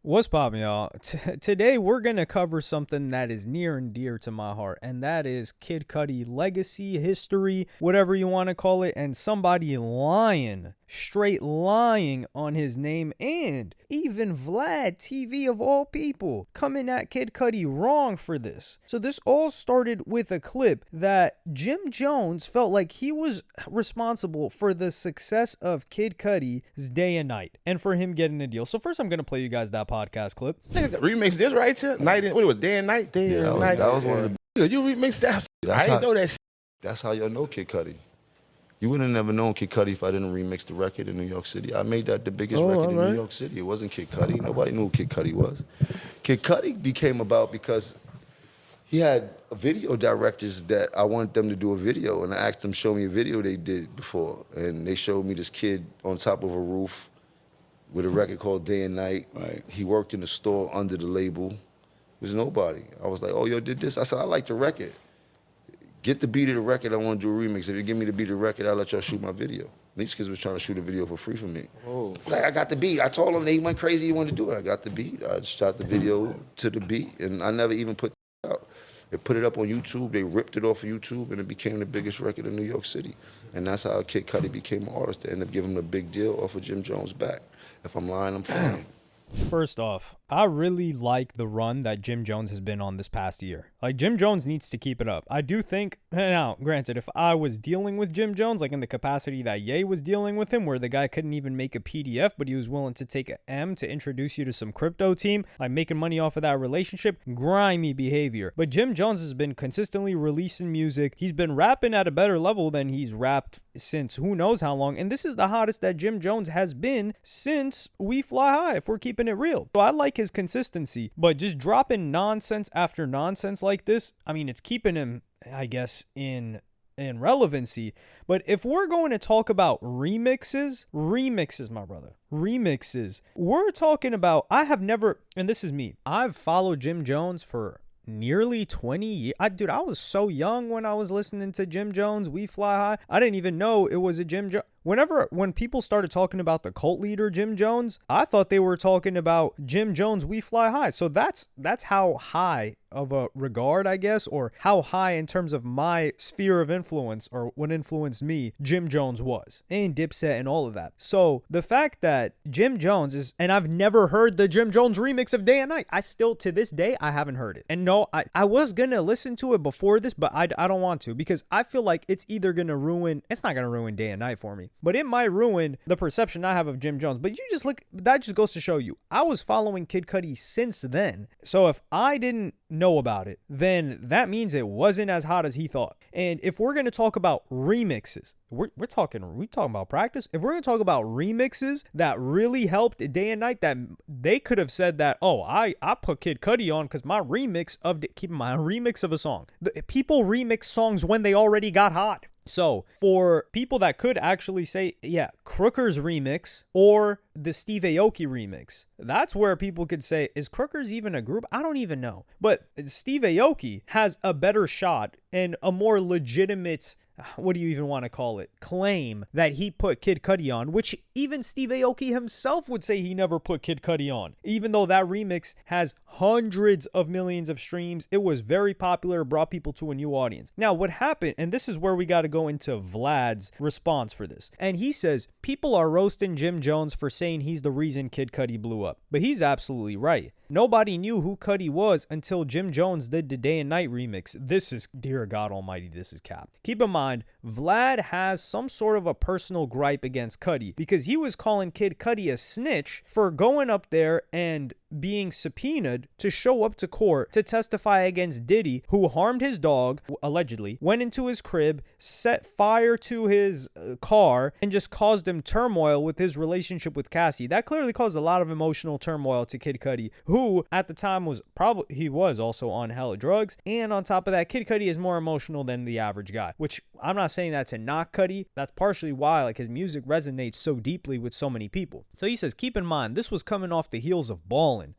What's poppin', y'all? Today we're gonna cover something that is near and dear to my heart, and that is Kid Cudi legacy, history, whatever you want to call it, and somebody straight lying on his name, and even Vlad TV of all people coming at Kid Cudi wrong for this. So this all started with a clip that Jim Jones felt like he was responsible for the success of Kid Cudi's Day and Night, and for him getting a deal. So first I'm gonna play you guys that podcast clip. Remix this right here, night and what it was, day and night, night. That was one of the. You remixed that. I didn't know that shit. That's how y'all know Kid Cudi. You wouldn't have never known Kid Cudi if I didn't remix the record in New York City. I made that the biggest record in New York City. It wasn't Kid Cudi. Nobody knew who Kid Cudi was. Kid Cudi became about because he had video directors that I wanted them to do a video, and I asked them to show me a video they did before, and they showed me this kid on top of a roof with a record called Day and Night. Right. He worked in the store under the label. It was nobody. I was like, oh, yo, did this? I said, I like the record. Get the beat of the record, I want to do a remix. If you give me the beat of the record, I'll let y'all shoot my video. These kids was trying to shoot a video for free for me. Oh. Like, I got the beat. I told them they went crazy, you wanted to do it. I got the beat. I shot the video to the beat, and I never even put it out. They put it up on YouTube. They ripped it off of YouTube, and it became the biggest record in New York City. And that's how Kid Cudi became an artist. They ended up giving him a big deal off of Jim Jones' back. If I'm lying, I'm fine. First off, I really like the run that Jim Jones has been on this past year. Like, Jim Jones needs to keep it up. I do think, now, granted, if I was dealing with Jim Jones, like in the capacity that Ye was dealing with him, where the guy couldn't even make a PDF, but he was willing to take an M to introduce you to some crypto team, like making money off of that relationship, grimy behavior. But Jim Jones has been consistently releasing music. He's been rapping at a better level than he's rapped since who knows how long. And this is the hottest that Jim Jones has been since We Fly High, if we're keeping it real. So I like his consistency, but just dropping nonsense after nonsense like this, I mean, it's keeping him, I guess, in relevancy. But if we're going to talk about remixes, my brother, we're talking about, I have never, and this is me, I've followed Jim Jones for nearly 20 years. Dude, I was so young when I was listening to Jim Jones, We Fly High. I didn't even know it was a Jim Jones. When people started talking about the cult leader Jim Jones, I thought they were talking about Jim Jones, We Fly High. So that's how high of a regard, I guess, or how high in terms of my sphere of influence, or what influenced me, Jim Jones was, and Dipset and all of that. So the fact that Jim Jones is, and I've never heard the Jim Jones remix of Day and Night. I still, to this day, I haven't heard it. And no, I was gonna listen to it before this, but I don't want to, because I feel like it's either gonna ruin, it's not gonna ruin Day and Night for me, but it might ruin the perception I have of Jim Jones. But you just look, that just goes to show you, I was following Kid Cudi since then. So if I didn't know about it, then that means it wasn't as hot as he thought. And if we're going to talk about remixes, we're talking about practice. If we're going to talk about remixes that really helped Day and Night, that they could have said that, oh, I put Kid Cudi on because my remix of a song. People remix songs when they already got hot. So for people that could actually say, yeah, Crooker's remix or the Steve Aoki remix, that's where people could say, is Crooker's even a group? I don't even know. But Steve Aoki has a better shot and a more legitimate, what do you even want to call it, claim that he put Kid Cudi on, which even Steve Aoki himself would say he never put Kid Cudi on, even though that remix has hundreds of millions of streams. It was very popular, brought people to a new audience. Now, what happened, and this is where we got to go into Vlad's response for this, and he says, people are roasting Jim Jones for saying he's the reason Kid Cudi blew up, but he's absolutely right. Nobody knew who Cudi was until Jim Jones did the Day and Night remix. This is, dear God almighty, this is cap. Keep in mind, Vlad has some sort of a personal gripe against Cudi because he was calling Kid Cudi a snitch for going up there and being subpoenaed to show up to court to testify against Diddy, who harmed his dog, allegedly, went into his crib, set fire to his car, and just caused him turmoil with his relationship with Cassie. That clearly caused a lot of emotional turmoil to Kid Cudi, who at the time was also on hella drugs. And on top of that, Kid Cudi is more emotional than the average guy, which I'm not saying that to knock Cudi. That's partially why, like, his music resonates so deeply with so many people. So he says, keep in mind, this was coming off the heels of Ballin', Fallen,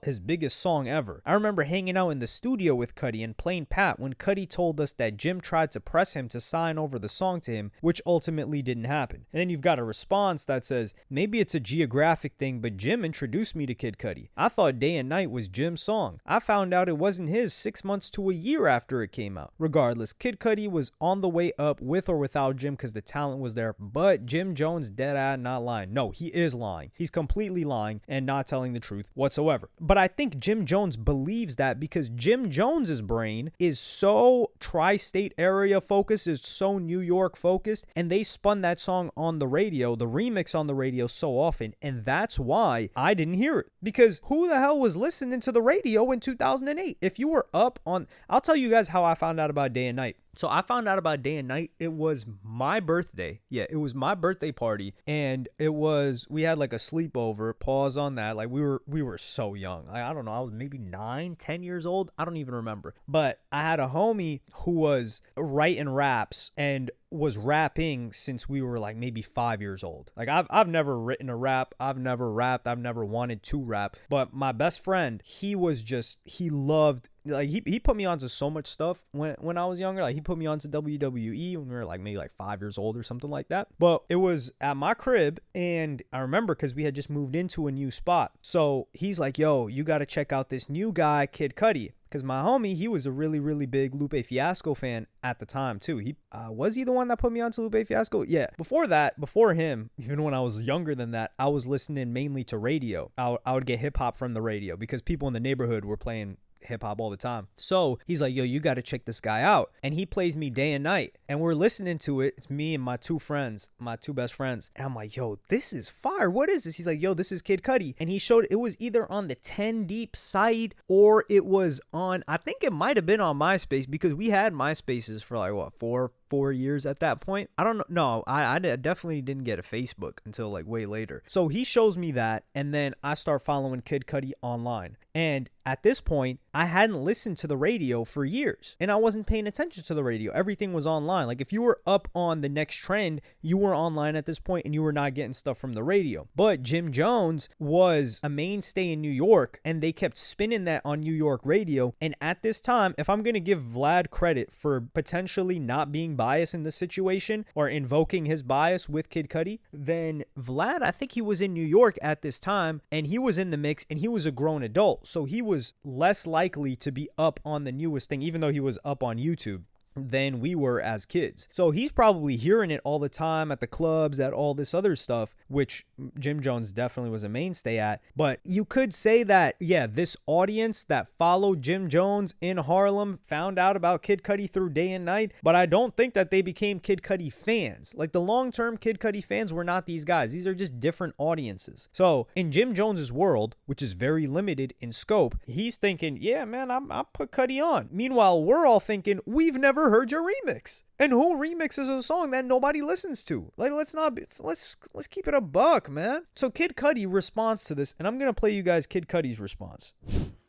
his biggest song ever. I remember hanging out in the studio with Cudi and playing Pat when Cudi told us that Jim tried to press him to sign over the song to him, which ultimately didn't happen. And then you've got a response that says, maybe it's a geographic thing, but Jim introduced me to Kid Cudi. I thought Day and Night was Jim's song. I found out it wasn't his 6 months to a year after it came out. Regardless, Kid Cudi was on the way up with or without Jim because the talent was there, but Jim Jones dead-ass not lying. No, he is lying. He's completely lying and not telling the truth whatsoever. But I think Jim Jones believes that because Jim Jones's brain is so tri-state area focused, is so New York focused, and they spun that song on the radio, the remix on the radio so often, and that's why I didn't hear it. Because who the hell was listening to the radio in 2008? If you were up on, I'll tell you guys how I found out about Day and Night. So I found out about Day and Night. It was my birthday. Yeah, it was my birthday party. And we had like a sleepover. Pause on that. Like we were so young. I don't know. I was maybe 9, 10 years old. I don't even remember. But I had a homie who was writing raps and was rapping since we were like maybe 5 years old. Like I've never written a rap. I've never rapped. I've never wanted to rap. But my best friend, he loved, like he put me onto so much stuff when I was younger. Like he put me onto WWE when we were like maybe like 5 years old or something like that. But it was at my crib, and I remember because we had just moved into a new spot. So he's like, yo, you got to check out this new guy, Kid Cudi. Because my homie, he was a really, really big Lupe Fiasco fan at the time, too. Was he the one that put me onto Lupe Fiasco? Yeah. Before him, even when I was younger than that, I was listening mainly to radio. I would get hip-hop from the radio because people in the neighborhood were playing hip-hop all the time. So he's like, yo, you got to check this guy out. And he plays me Day and Night. And we're listening to it. It's me and my two best friends. And I'm like, yo, this is fire. What is this? He's like, yo, this is Kid Cudi. And he showed it was either on the 10 Deep site or it was on, I think it might have been on MySpace, because we had MySpaces for like, what, 4 years at that point. I don't know. No, I definitely didn't get a Facebook until like way later. So he shows me that, and then I start following Kid Cudi online. And at this point, I hadn't listened to the radio for years, and I wasn't paying attention to the radio. Everything was online. Like if you were up on the next trend, you were online at this point, and you were not getting stuff from the radio. But Jim Jones was a mainstay in New York, and they kept spinning that on New York radio. And at this time, if I'm going to give Vlad credit for potentially not being biased in this situation or invoking his bias with Kid Cudi, then Vlad, I think he was in New York at this time, and he was in the mix, and he was a grown adult. So he was less likely to be up on the newest thing, even though he was up on YouTube, than we were as kids. So he's probably hearing it all the time at the clubs, at all this other stuff, which Jim Jones definitely was a mainstay at. But you could say that, yeah, this audience that followed Jim Jones in Harlem found out about Kid Cudi through Day and Night, but I don't think that they became Kid Cudi fans. Like the long-term Kid Cudi fans were not these guys. These are just different audiences. So in Jim Jones's world, which is very limited in scope, he's thinking, yeah, man, I'll put Cudi on. Meanwhile, we're all thinking, we've never heard your remix. And who remixes a song that nobody listens to? Like, let's keep it a buck, man. So Kid Cudi responds to this, and I'm gonna play you guys Kid Cudi's response.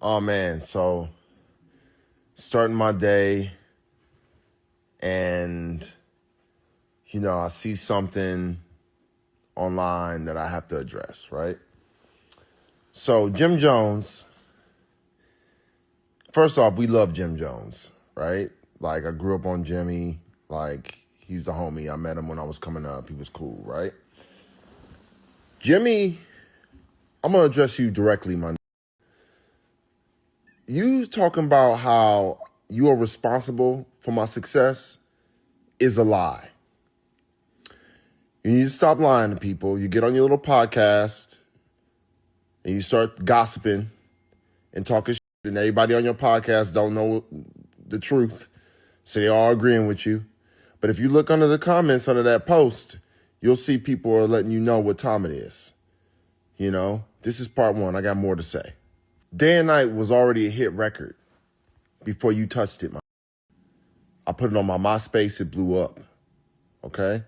Oh man, so starting my day, and I see something online that I have to address, right? So Jim Jones, first off, we love Jim Jones, right? Like, I grew up on Jimmy. Like, he's the homie. I met him when I was coming up. He was cool, right? Jimmy, I'm going to address you directly, man. You talking about how you are responsible for my success is a lie. You need to stop lying to people. You get on your little podcast and you start gossiping and talking shit, and everybody on your podcast don't know the truth. So they're all agreeing with you. But if you look under the comments under that post, you'll see people are letting you know what time it is. This is part one. I got more to say. Day and Night was already a hit record before you touched it. I put it on my MySpace. It blew up. Okay?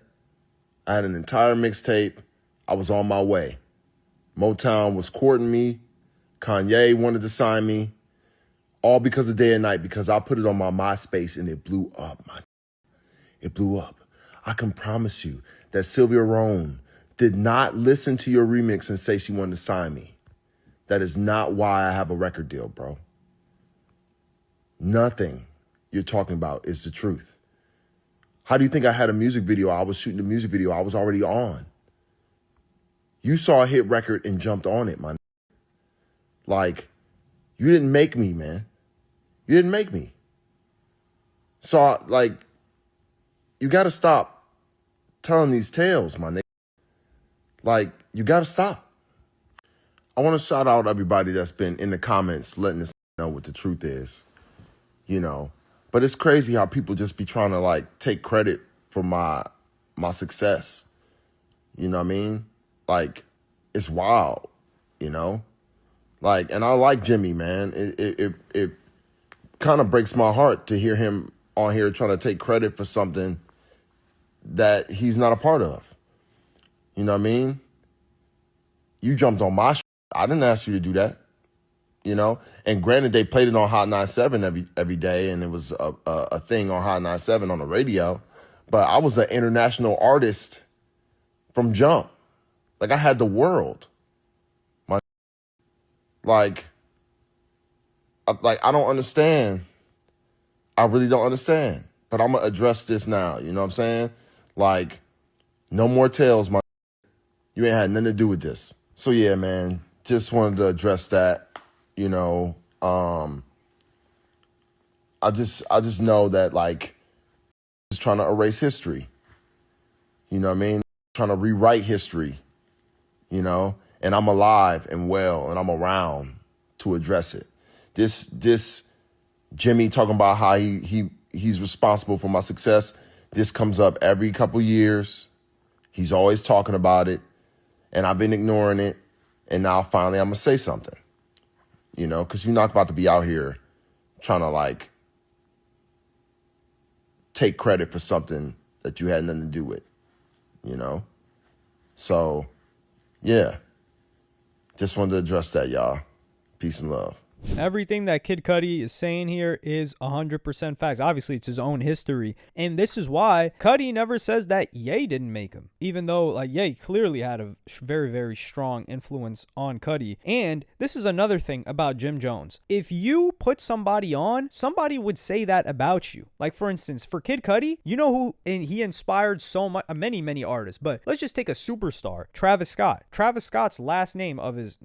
I had an entire mixtape. I was on my way. Motown was courting me. Kanye wanted to sign me. All because of Day and Night, because I put it on my MySpace and it blew up. It blew up. I can promise you that Sylvia Rhone did not listen to your remix and say she wanted to sign me. That is not why I have a record deal, bro. Nothing you're talking about is the truth. How do you think I had a music video? I was shooting a music video I was already on. You saw a hit record and jumped on it, man. Like, you didn't make me, man. You didn't make me. So, like, you got to stop telling these tales, my nigga. Like, you got to stop. I want to shout out everybody that's been in the comments letting us know what the truth is, you know. But it's crazy how people just be trying to, like, take credit for my success. You know what I mean? Like, it's wild, you know? Like, and I like Jimmy, man. It kind of breaks my heart to hear him on here trying to take credit for something that he's not a part of. You know what I mean? You jumped on my shit. I didn't ask you to do that, you know? And granted, they played it on Hot 97 every day, and it was a thing on Hot 97 on the radio. But I was an international artist from jump. Like, I had the world. Like, I don't understand. I really don't understand. But I'm going to address this now. You know what I'm saying? Like, no more tales, my. You ain't had nothing to do with this. So, yeah, man, just wanted to address that. You know, I just know that, like, just trying to erase history. You know what I mean? Trying to rewrite history, you know? And I'm alive and well, and I'm around to address it. This Jimmy talking about how he's responsible for my success. This comes up every couple years. He's always talking about it, and I've been ignoring it. And now finally I'm gonna say something, you know, because you're not about to be out here trying to, like, take credit for something that you had nothing to do with, you know. So, yeah. Just wanted to address that, y'all. Peace and love. Everything that Kid Cudi is saying here is 100% facts. Obviously, it's his own history. And this is why Cudi never says that Ye didn't make him. Even though, like, Ye clearly had a very, very strong influence on Cudi. And this is another thing about Jim Jones. If you put somebody on, somebody would say that about you. Like, for instance, for Kid Cudi, you know who, and he inspired so much, many artists. But let's just take a superstar, Travis Scott. Travis Scott's last name of his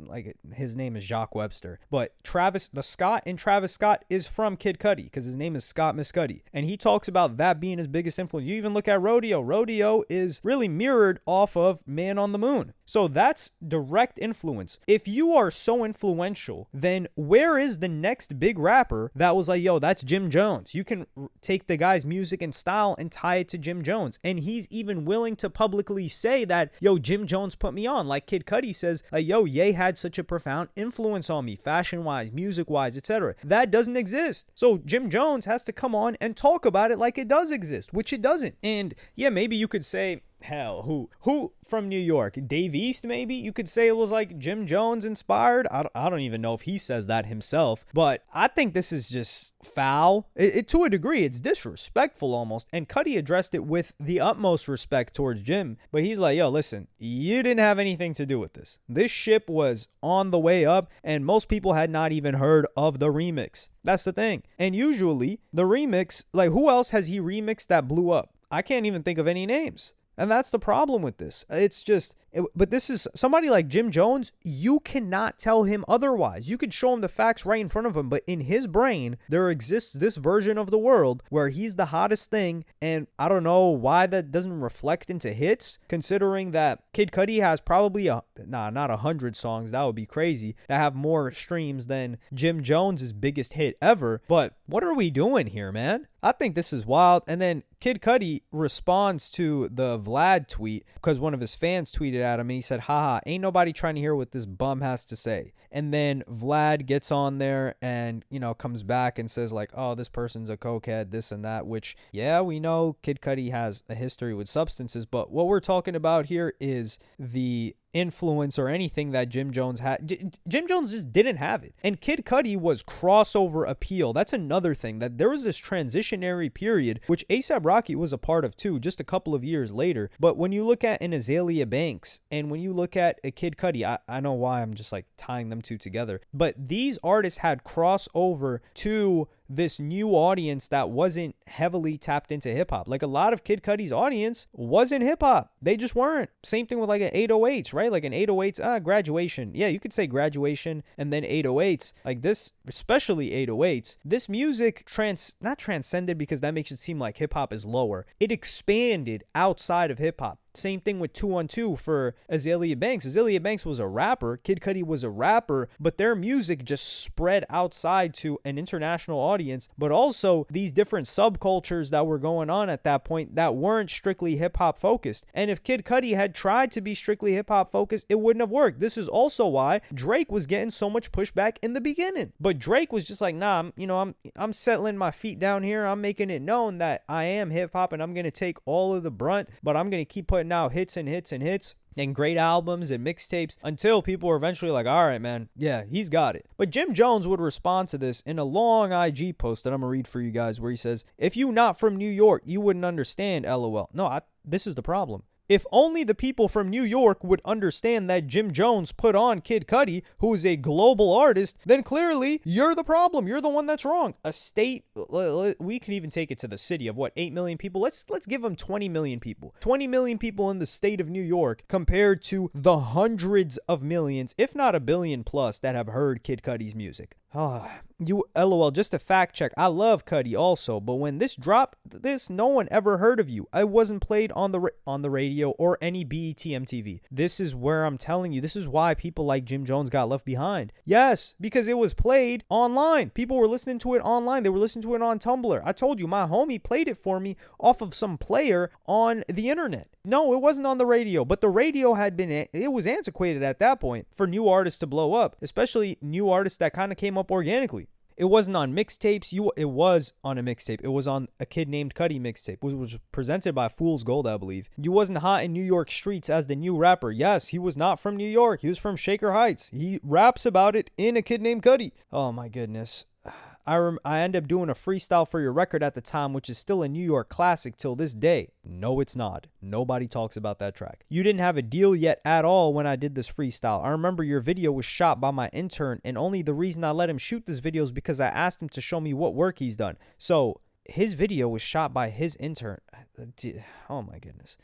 name is Jacques Webster. But the Scott in Travis Scott is from Kid Cudi because his name is Scott Miscudi. And he talks about that being his biggest influence. You even look at Rodeo. Rodeo is really mirrored off of Man on the Moon. So that's direct influence. If you are so influential, then where is the next big rapper that was like, yo, that's Jim Jones? You can take the guy's music and style and tie it to Jim Jones. And he's even willing to publicly say that, yo, Jim Jones put me on. Like Kid Cudi says, yo, Ye had such a profound influence on me, fashion-wise, music-wise, etc. That doesn't exist. So Jim Jones has to come on and talk about it like it does exist, which it doesn't. And yeah, maybe you could say, hell, who from New York? Dave East, maybe? You could say it was like Jim Jones inspired. I don't even know if he says that himself, but I think this is just foul. To a degree, it's disrespectful almost. And Cudi addressed it with the utmost respect towards Jim, but he's like, yo, listen, you didn't have anything to do with this. This ship was on the way up, and most people had not even heard of the remix. That's the thing. And usually, the remix, like, who else has he remixed that blew up? I can't even think of any names. And that's the problem with this. It's just, but this is somebody like Jim Jones, you cannot tell him otherwise. You could show him the facts right in front of him, but in his brain, there exists this version of the world where he's the hottest thing. And I don't know why that doesn't reflect into hits, considering that Kid Cudi has probably, not 100 songs, that would be crazy, that have more streams than Jim Jones's biggest hit ever. But what are we doing here, man? I think this is wild. And then Kid Cudi responds to the Vlad tweet because one of his fans tweeted at him and he said, haha, ain't nobody trying to hear what this bum has to say. And then Vlad gets on there and, you know, comes back and says like, oh, this person's a cokehead, this and that, which, yeah, we know Kid Cudi has a history with substances, but what we're talking about here is the influence or anything that Jim Jones had. Jim Jones just didn't have it. And Kid Cudi was crossover appeal. That's another thing, that there was this transitionary period, which A$AP Rocky was a part of too, just a couple of years later. But when you look at an Azalea Banks and when you look at a Kid Cudi, I know why I'm just like tying them two together. But these artists had crossover to this new audience that wasn't heavily tapped into hip hop. Like a lot of Kid Cudi's audience wasn't hip hop. They just weren't. Same thing with like an 808s, right? Like an 808s, Graduation. Yeah, you could say Graduation and then 808s. Like this, especially 808s, this music not transcended because that makes it seem like hip hop is lower. It expanded outside of hip hop. Same thing with 212 for Azealia Banks. Azealia Banks was a rapper. Kid Cudi was a rapper, but their music just spread outside to an international audience, but also these different subcultures that were going on at that point that weren't strictly hip hop focused. And if Kid Cudi had tried to be strictly hip hop focused, it wouldn't have worked. This is also why Drake was getting so much pushback in the beginning. But Drake was just like, nah, I'm settling my feet down here. I'm making it known that I am hip hop and I'm going to take all of the brunt, but I'm going to keep putting out hits and hits and hits and great albums and mixtapes until people were eventually like, all right, man, yeah, he's got it. But Jim Jones would respond to this in a long IG post that I'm gonna read for you guys, where he says, if you not from New York, you wouldn't understand, LOL. No, this is the problem. If only the people from New York would understand that Jim Jones put on Kid Cudi, who is a global artist, then clearly you're the problem. You're the one that's wrong. A state, we can even take it to the city of 8 million people. Let's give them 20 million people. 20 million people in the state of New York compared to the hundreds of millions, if not a billion plus, that have heard Kid Cudi's music. LOL, just a fact check. I love Cudi also, but when this dropped, no one ever heard of you. I wasn't played on the radio or any BET MTV. This is where I'm telling you, this is why people like Jim Jones got left behind. Yes, because it was played online. People were listening to it online. They were listening to it on Tumblr. I told you, my homie played it for me off of some player on the internet. No, it wasn't on the radio, but the radio it was antiquated at that point for new artists to blow up, especially new artists that kind of came up organically. It wasn't on mixtapes. It was on a mixtape. It was on a Kid Named Cudi mixtape, which was presented by Fool's Gold, I believe. You wasn't hot in New York streets as the new rapper. Yes, he was not from New York. He was from Shaker Heights. He raps about it in A Kid Named Cudi. Oh my goodness. I ended up doing a freestyle for your record at the time, which is still a New York classic till this day. No, it's not. Nobody talks about that track. You didn't have a deal yet at all when I did this freestyle. I remember your video was shot by my intern, and only the reason I let him shoot this video is because I asked him to show me what work he's done. So his video was shot by his intern. Oh my goodness.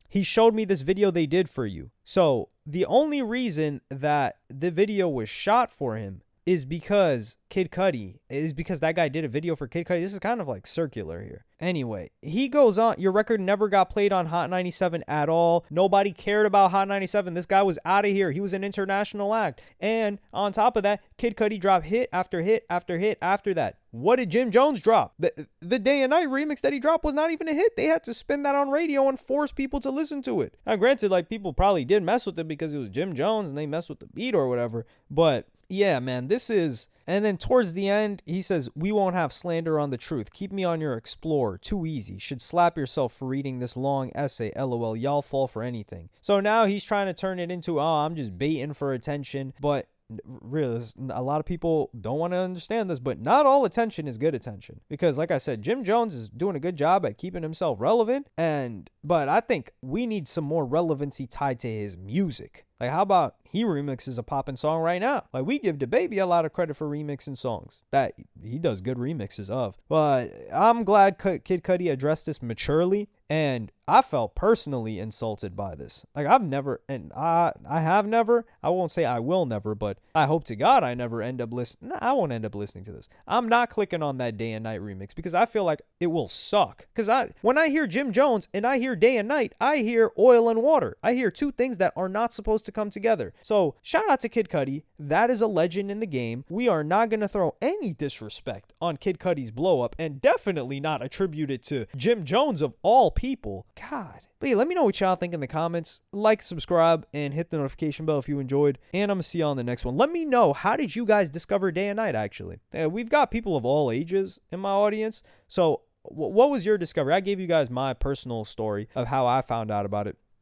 He showed me this video they did for you. So the only reason that the video was shot for him is because that guy did a video for Kid Cudi. This is kind of like circular here. Anyway, he goes on, your record never got played on Hot 97 at all. Nobody cared about Hot 97. This guy was out of here. He was an international act. And on top of that, Kid Cudi dropped hit after hit after hit after that. What did Jim Jones drop? The Day and Night remix that he dropped was not even a hit. They had to spin that on radio and force people to listen to it. Now, granted, like, people probably did mess with it because it was Jim Jones and they messed with the beat or whatever. But yeah, man, this is... And then towards the end, he says, we won't have slander on the truth. Keep me on your Explorer. Too easy. Should slap yourself for reading this long essay. LOL. Y'all fall for anything. So now he's trying to turn it into, I'm just baiting for attention. But really, a lot of people don't want to understand this, but not all attention is good attention. Because like I said, Jim Jones is doing a good job at keeping himself relevant. But I think we need some more relevancy tied to his music. Like, how about he remixes a poppin' song right now? Like, we give DaBaby a lot of credit for remixing songs that he does good remixes of. But I'm glad Kid Cudi addressed this maturely, and I felt personally insulted by this. Like, I've never, and I have never, I won't say I will never, but I hope to God I never end up listening. I won't end up listening to this. I'm not clicking on that Day and Night remix because I feel like it will suck. Because when I hear Jim Jones and I hear Day and Night, I hear oil and water. I hear two things that are not supposed to come together. So shout out to Kid Cudi. That is a legend in the game. We are not going to throw any disrespect on Kid Cudi's blow up, and definitely not attribute it to Jim Jones of all people. God. But yeah, let me know what y'all think in the comments. Like, subscribe, and hit the notification bell if you enjoyed. And I'm going to see y'all on the next one. Let me know, how did you guys discover Day and Night, actually? We've got people of all ages in my audience. So what was your discovery? I gave you guys my personal story of how I found out about it.